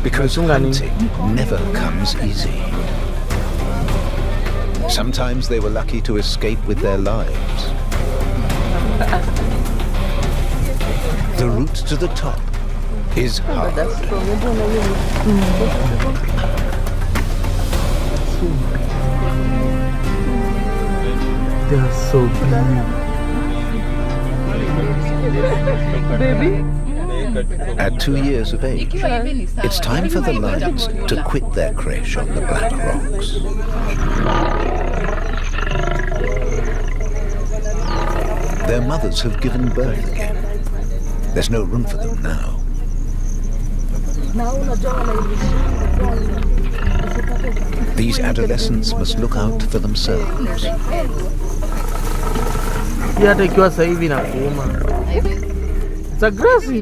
because hunting never comes easy. Sometimes they were lucky to escape with their lives. The route to the top is hard. They are so beautiful. Baby. At 2 years of age, it's time for the lions to quit their creche on the Black Rocks. Their mothers have given birth again. There's no room for them now. These adolescents must look out for themselves. Hii hata ikiwa sasa hivi na kuuma. It's aggressive.